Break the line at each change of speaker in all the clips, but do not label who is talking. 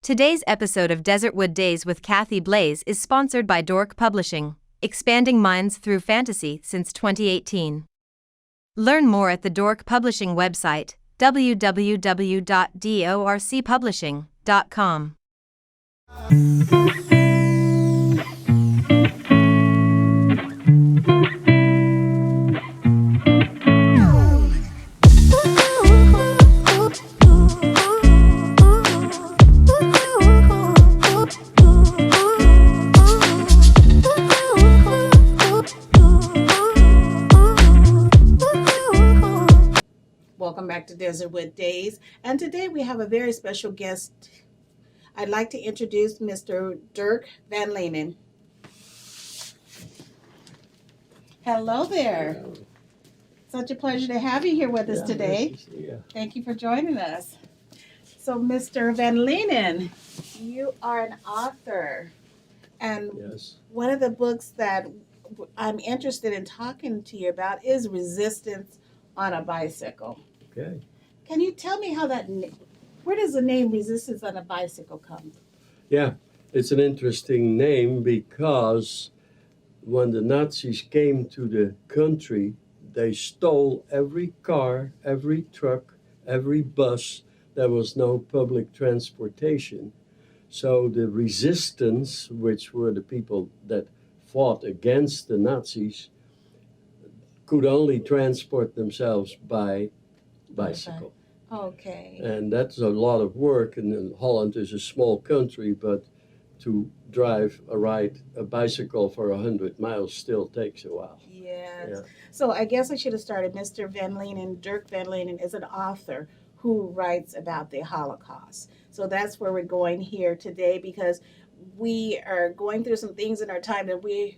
Today's episode of Desertwood Days with Kathy Blaze is sponsored by Dork Publishing, expanding minds through fantasy since 2018. Learn more at the Dork Publishing website, www.dorcpublishing.com.
Welcome back to Desertwood Days, and today we have a very special guest. I'd like to introduce Mr. Dirk Van Leenan. Hello there. Such a pleasure to have you here with us today. Thank you for joining us. So, Mr. Van Leenan, you are an author, and one of the books that I'm interested in talking to you about is Resistance on a Bicycle.
Okay.
Can you tell me how where does the name Resistance on a Bicycle come?
Yeah, it's an interesting name because when the Nazis came to the country, they stole every car, every truck, every bus. There was no public transportation. So the resistance, which were the people that fought against the Nazis, could only transport themselves by bicycle.
Okay.
And that's a lot of work, and Holland is a small country, but to drive a bicycle for 100 miles still takes a while.
Yes.
Yeah.
So I guess I should have started. Mr. Van Leenan, Dirk Van Leenan, is an author who writes about the Holocaust. So that's where we're going here today, because we are going through some things in our time that we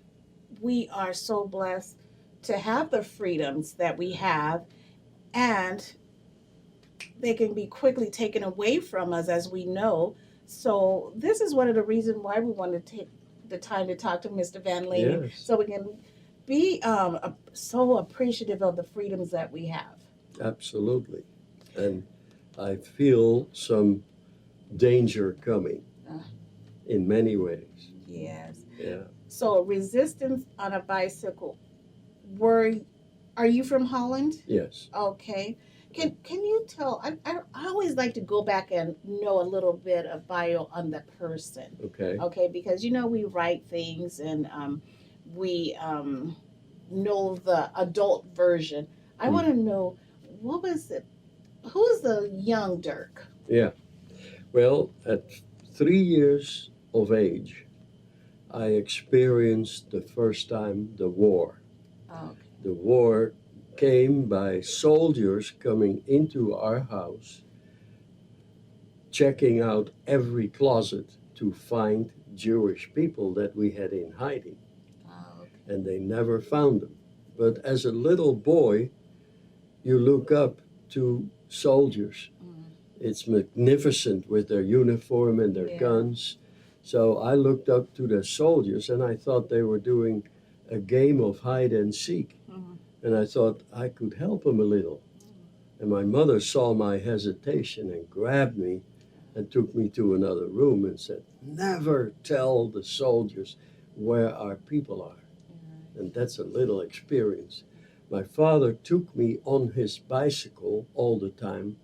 are so blessed to have the freedoms that we have, and they can be quickly taken away from us, as we know. So this is one of the reasons why we wanted to take the time to talk to Mr. Van Leenan,
Yes.
so we can be so appreciative of the freedoms that we have.
Absolutely. And I feel some danger coming in many ways.
Yes.
Yeah.
So Resistance on a Bicycle. Are you from Holland?
Yes.
Okay. Can you tell? I always like to go back and know a little bit of bio on the person.
Okay.
Okay, because we write things, and we know the adult version. I want to know, what was it? Who's the young Dirk?
Yeah. Well, at 3 years of age, I experienced the first time the war.
Okay.
The war came by soldiers coming into our house, checking out every closet to find Jewish people that we had in hiding.
Okay.
And they never found them. But as a little boy, you look up to soldiers. It's magnificent with their uniform and their guns. So I looked up to the soldiers, and I thought they were doing a game of hide and seek. And I thought I could help them a little. And my mother saw my hesitation and grabbed me and took me to another room and said, "Never tell the soldiers where our people are." And that's a little experience. My father took me on his bicycle all the time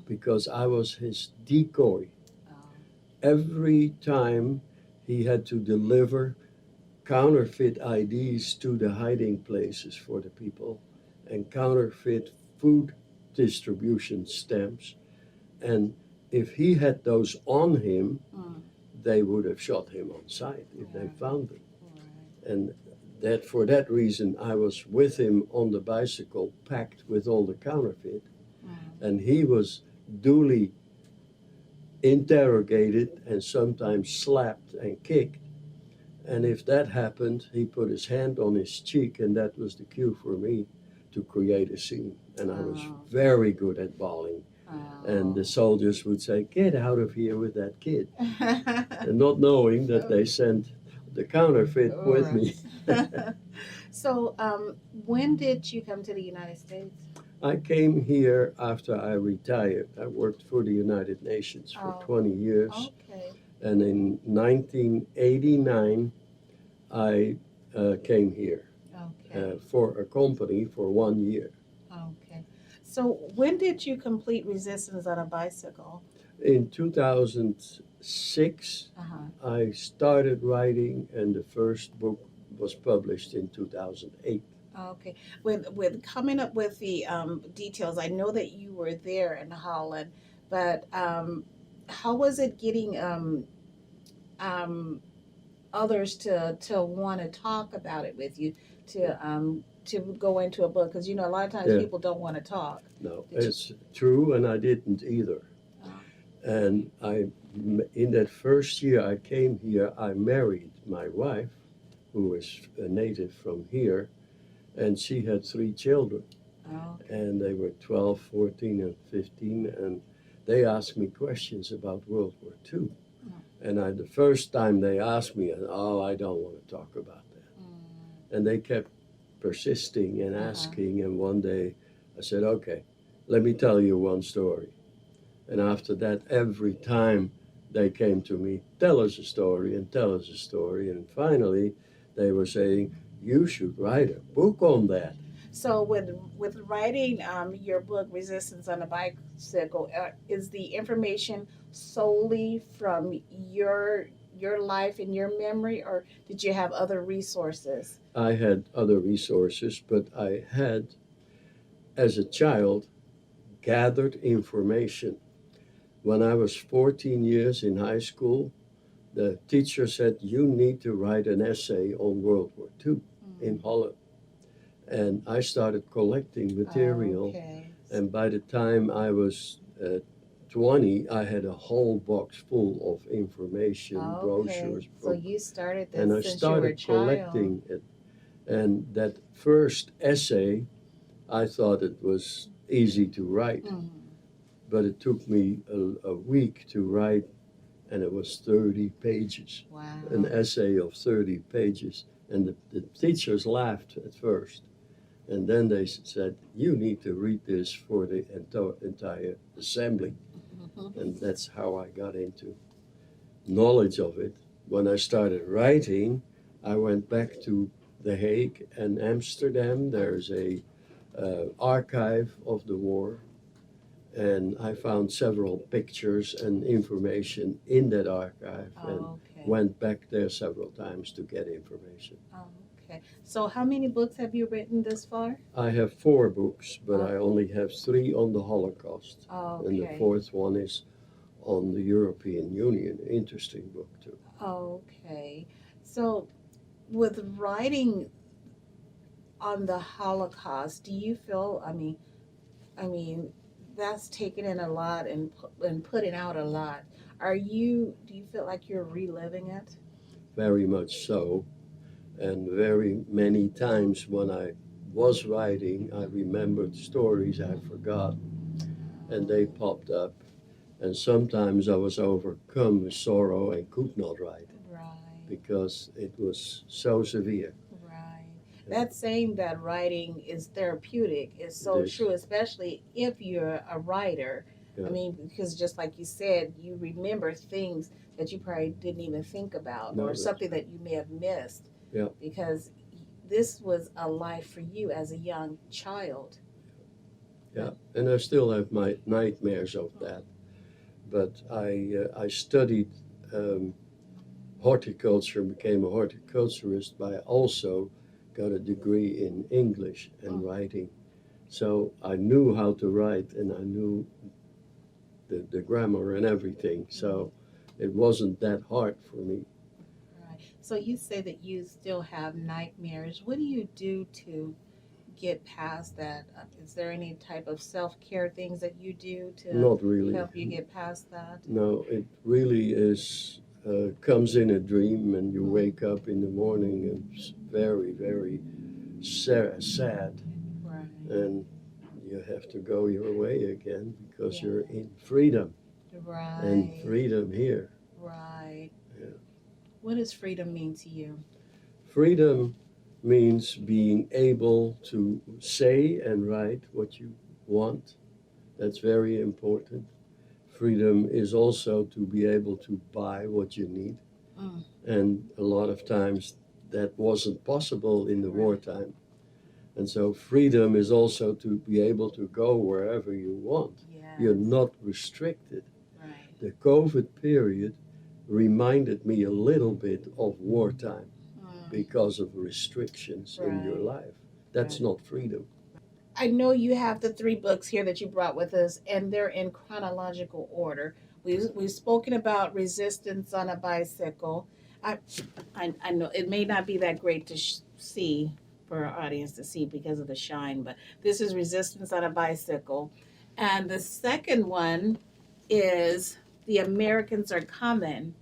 because I was his decoy. Every time he had to deliver counterfeit IDs to the hiding places for the people, and counterfeit food distribution stamps. And if he had those on him, they would have shot him on sight if they found him. And for that reason, I was with him on the bicycle, packed with all the counterfeit. And he was duly interrogated and sometimes slapped and kicked. And if that happened, he put his hand on his cheek, and that was the cue for me to create a scene. And I was very good at bawling. And the soldiers would say, "Get out of here with that kid." And not knowing that they sent the counterfeit with me.
So when did you come to the United States?
I came here after I retired. I worked for the United Nations for 20 years.
Okay.
And in 1989, I came here
Okay.
for a company for 1 year.
Okay. So when did you complete Resistance on a Bicycle?
In 2006,
Uh-huh.
I started writing, and the first book was published in 2008.
Okay. With coming up with the details, I know that you were there in Holland, but how was it getting um, others to want to talk about it with you, to go into a book? Because you know a lot of times
Yeah,
people don't want to talk.
no,
Did you?
it's true, and I didn't either.
Oh,
And in that first year I came here, I married my wife, who is a native from here, and she had 3 children,
okay.
and they were 12, 14, and 15, and they asked me questions about World War II.
Oh.
And the first time they asked me, oh, I don't want to talk about that.
Mm.
And they kept persisting and
Uh-huh.
asking, and one day I said, okay, let me tell you one story. And after that, every time they came to me, tell us a story and tell us a story. And finally, they were saying, you should write a book on that.
So with writing your book Resistance on a Bicycle, is the information solely from your life and your memory, or did you have other resources?
I had other resources, but I had, as a child, gathered information. When I was 14 years in high school, the teacher said, you need to write an essay on World War II in Holland. And I started collecting material.
Okay.
And by the time I was 20, I had a whole box full of information, brochures,
Okay. So you started
and I
this since you were a
started
child.
collecting it. And that first essay, I thought it was easy to write,
Mhm.
but it took me a week to write, and it was 30 pages, an
Wow.
essay of 30 pages. And the teachers laughed at first. And then they said, you need to read this for the entire assembly.
Mhm.
And that's how I got into knowledge of it. When I started writing, I went back to The Hague and Amsterdam. There's a archive of the war. And I found several pictures and information in that archive, and
Okay.
went back there several times to get information.
Okay. So how many books have you written this far?
I have 4 books, but I only have 3 on the Holocaust. And the
Okay.
4th one is on the European Union. Interesting book, too.
Okay. So with writing on the Holocaust, do you feel, I mean, that's taken in a lot and putting out a lot. Do you feel like you're reliving it?
Very much so. And very many times when I was writing, I remembered stories I forgot, and they popped up. And sometimes I was overcome with sorrow and could not write
Right,
because it was so severe.
right. That saying that writing is therapeutic is
It
so
is.
true, especially if you're a writer.
Yeah.
I mean, because just like you said, you remember things that you probably didn't even think about,
No,
or
that's
something that you may have missed.
Yeah.
Because this was a life for you as a young child.
Yeah, and I still have my nightmares of that. But I studied horticulture, became a horticulturist, but I also got a degree in English and writing. So I knew how to write, and I knew the grammar and everything. So it wasn't that hard for me.
Right. So you say that you still have nightmares. What do you do to get past that? Is there any type of self-care things that you do to
Not really.
help you get past that?
No, it really is, comes in a dream, and you wake up in the morning and it's very, very sad,
Right.
and you have to go your way again because
Yeah.
you're in freedom, and
Right.
freedom here.
Right.
Yeah.
What does freedom mean to you?
Freedom means being able to say and write what you want. That's very important. Freedom is also to be able to buy what you need.
Mm.
And a lot of times that wasn't possible in the
Right.
wartime. And so freedom is also to be able to go wherever you want.
Yes.
You're not restricted.
Right.
The COVID period reminded me a little bit of wartime
Mm.
because of restrictions in your
Right.
life. That's
Right.
not freedom.
I know you have the 3 books here that you brought with us, and they're in chronological order. We've spoken about Resistance on a Bicycle. I I know it may not be that great to see for our audience to see because of the shine, but this is Resistance on a Bicycle, and the second one is The Americans Are Coming: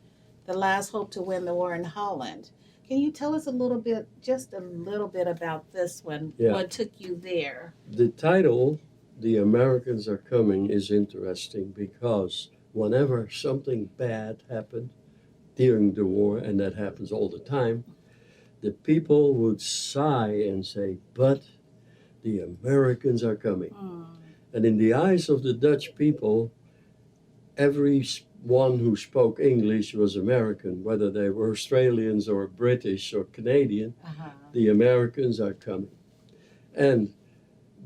The Last Hope to Win the War in Holland. Can you tell us a little bit, just a little bit about this one?
Yeah.
What took you there?
The title, The Americans Are Coming, is interesting because whenever something bad happened during the war, and that happens all the time, the people would sigh and say, but the Americans are coming.
Mm.
And in the eyes of the Dutch people, everyone who spoke English was American, whether they were Australians or British or Canadian.
Uh-huh.
The Americans are coming. And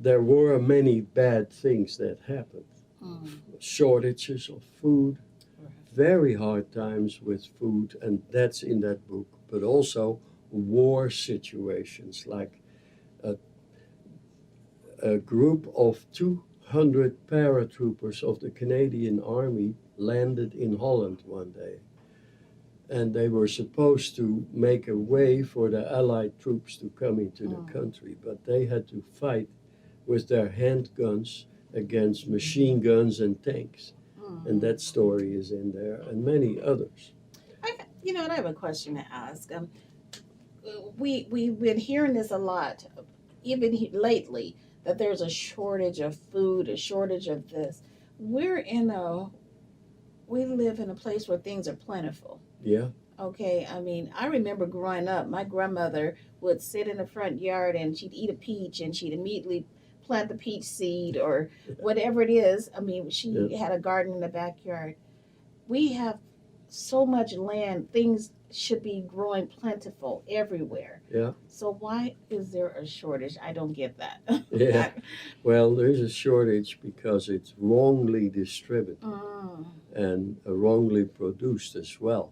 there were many bad things that happened.
Mm.
Shortages of food,
Right.
very hard times with food, and that's in that book. But also war situations, like a group of 200 paratroopers of the Canadian Army landed in Holland one day. And they were supposed to make a way for the Allied troops to come into the country, but they had to fight with their handguns against machine guns and tanks. And that story is in there, and many others.
I have a question to ask. We've been hearing this a lot, even lately, that there's a shortage of food, a shortage of this. We live in a place where things are plentiful.
Yeah,
Okay, I mean, I remember growing up, my grandmother would sit in the front yard and she'd eat a peach and she'd immediately plant the peach seed or whatever it is. I mean, she had a garden in the backyard. We have so much land, things should be growing plentiful everywhere.
yeah.
So why is there a shortage? I don't get that.
Yeah. Well, there's a shortage because it's wrongly distributed
Mm.
and wrongly produced as well.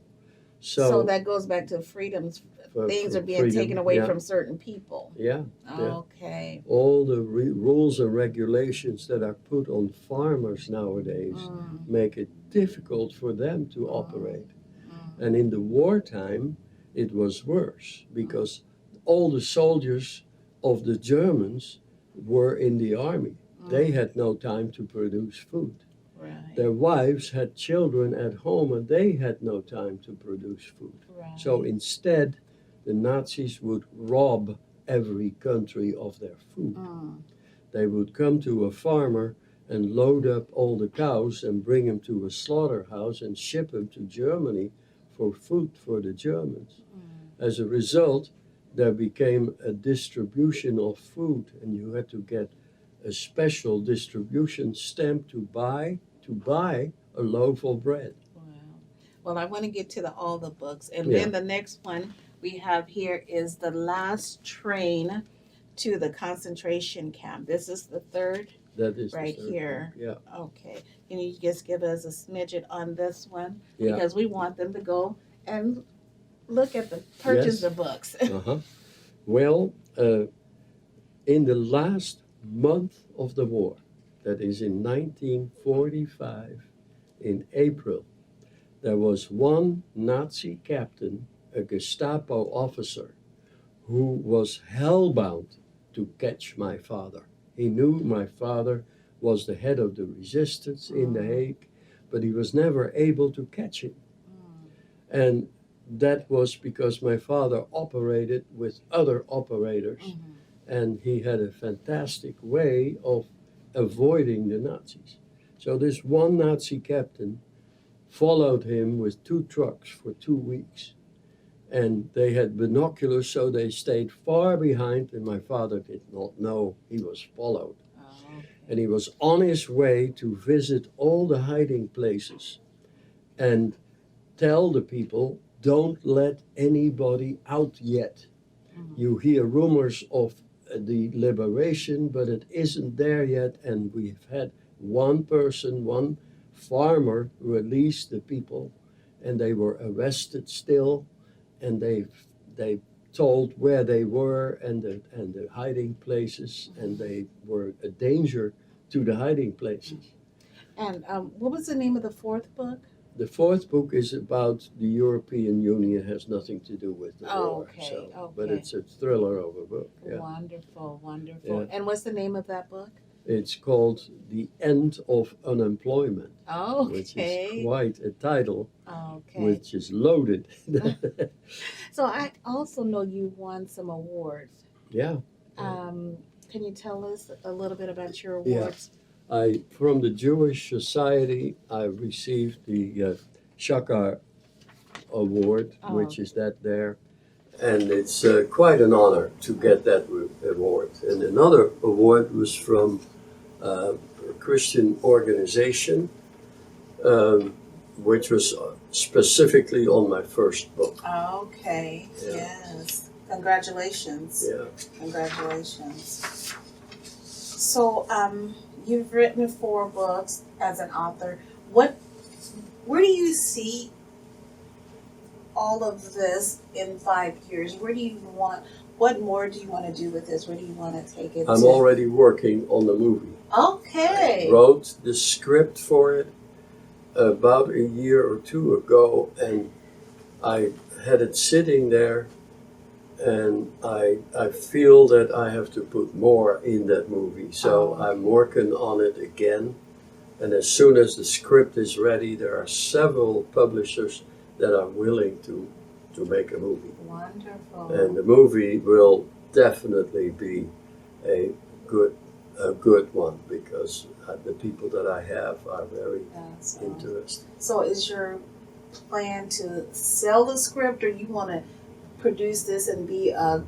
So that goes back to freedoms. Things are being
freedom,
taken away
yeah.
from certain people.
Yeah,
Okay.
all the rules and regulations that are put on farmers nowadays
Mm.
make it difficult for them to operate.
Mm.
And in the wartime, it was worse because all the soldiers of the Germans were in the army. They had no time to produce food.
Right.
Their wives had children at home and they had no time to produce food.
Right.
So instead, the Nazis would rob every country of their food.
Mm.
They would come to a farmer and load up all the cows and bring them to a slaughterhouse and ship them to Germany for food for the Germans.
Mm.
As a result, there became a distribution of food, and you had to get a special distribution stamp to buy a loaf of bread.
Wow. Well, I want to get to all the books, and
Yeah.
then the next one we have here is The Last Train to the Concentration Camp. This is the third.
That is
Right
the third
here.
one. Yeah,
Okay. Can you just give us a smidget on this one?
yeah.
Because we want them to go and purchase
Yes.
the books.
Uh-huh. Well, in the last month of the war, that is in 1945, in April, there was one Nazi captain, a Gestapo officer, who was hellbound to catch my father. He knew my father was the head of the resistance in The Hague, but he was never able to catch him. And that was because my father operated with other operators, and he had a fantastic way of avoiding the Nazis. So this one Nazi captain followed him with 2 trucks for 2 weeks. And they had binoculars, so they stayed far behind, and my father did not know he was followed.
Oh, okay.
And he was on his way to visit all the hiding places and tell the people, don't let anybody out yet. You hear rumors of the liberation, but it isn't there yet. And we've had one person, one farmer release the people, and they were arrested still, and they told where they were and the hiding places, and they were a danger to the hiding places.
And what was the name of the fourth book?
The fourth book is about the European Union, has nothing to do with the war.
Okay,
So, but
okay.
it's a thriller of a book. Yeah.
Wonderful, wonderful.
Yeah.
And what's the name of that book?
It's called The End of Unemployment, which
Okay.
is quite a title,
Okay.
which is loaded.
So I also know you won some awards.
Yeah.
Can you tell us a little bit about your
Yeah.
awards?
From the Jewish Society, I received the Shakar Award, which is that there. And it's quite an honor to get that award. And another award was from a Christian organization, which was specifically on my first book.
Okay,
Yeah.
yes. Congratulations.
Yeah.
Congratulations. So, you've written 4 books as an author. Where do you see all of this in 5 years? What more do you want to do with this? Where do you want to take it
I'm
to?
already working on the movie.
Okay.
I wrote the script for it about a year or 2 ago, and I had it sitting there, and I feel that I have to put more in that movie. So I'm working on it again, and as soon as the script is ready, there are several publishers that are willing to make a movie.
Wonderful.
And the movie will definitely be a good one, because the people that I have are very interested.
So is your plan to sell the script, or you want to produce this and be a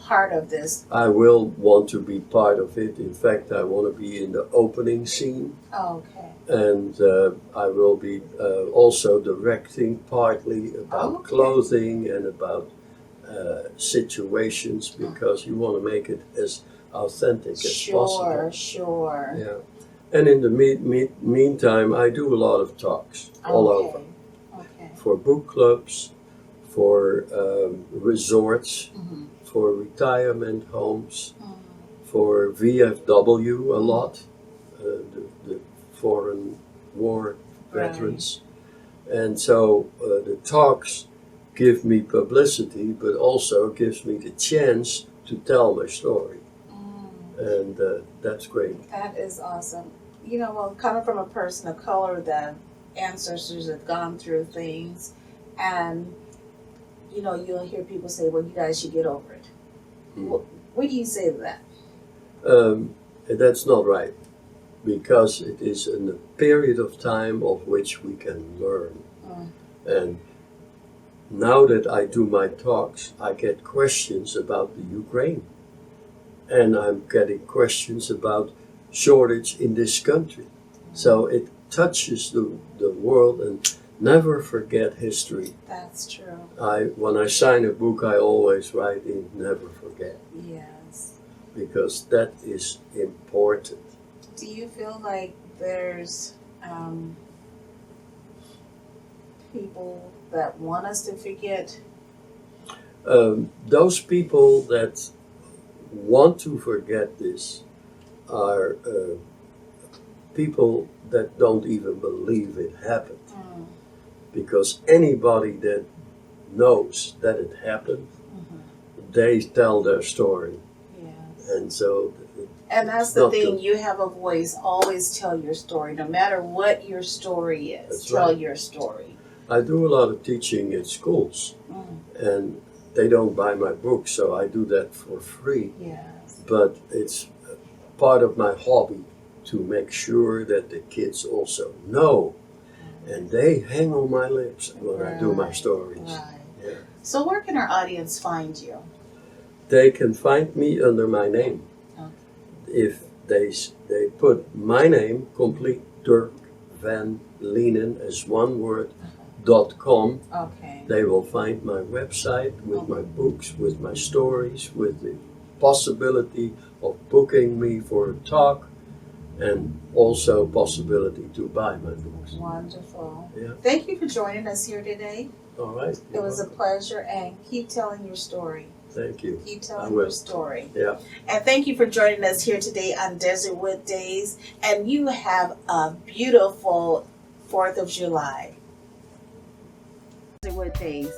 part of this?
I will want to be part of it. In fact, I want to be in the opening scene.
Okay.
And I will be also directing partly about clothing and about situations, because you want to make it as authentic as possible.
Sure.
Yeah. And in the meantime, I do a lot of talks all over.
Okay.
For book clubs, for resorts, for retirement homes, for VFW a lot, the foreign war veterans. And so the talks give me publicity, but also gives me the chance to tell my story. And that's great.
That is awesome. You know, well, coming from a person of color, that ancestors have gone through things, and you know, you'll hear people say, well, you guys should get over it. What do you say to that?
That's not right, because it is in a period of time of which we can learn. And now that I do my talks, I get questions about the Ukraine. And I'm getting questions about shortage in this country. So it touches the world, and never forget history.
That's true.
When I sign a book, I always write in never forget.
Yes.
Because that is important.
Do you feel like there's people that want us to forget?
Those people that want to forget this are people that don't even believe it happened. Because anybody that knows that it happened, they tell their story.
Yes.
And so...
And that's the thing, you have a voice, always tell your story, no matter what your story is,
That's
tell
right.
your story.
I do a lot of teaching at schools, and they don't buy my books, so I do that for free.
Yes.
But it's part of my hobby to make sure that the kids also know, and they hang on my lips when I do my stories.
Right.
Yeah.
So where can our audience find you?
They can find me under my name.
Okay.
If they put my name, complete Dirk Van Leenan as one word, .com.
Okay.
They will find my website with my books, with my stories, with the possibility of booking me for a talk, and also possibility to buy my books.
Wonderful.
Yeah.
Thank you for joining us here today.
All right.
It was a pleasure, and keep telling your story.
Thank you.
Keep
I
telling
will.
your story.
Yeah.
And thank you for joining us here today on Desertwood Days. And you have a beautiful 4th of July. Desertwood Days.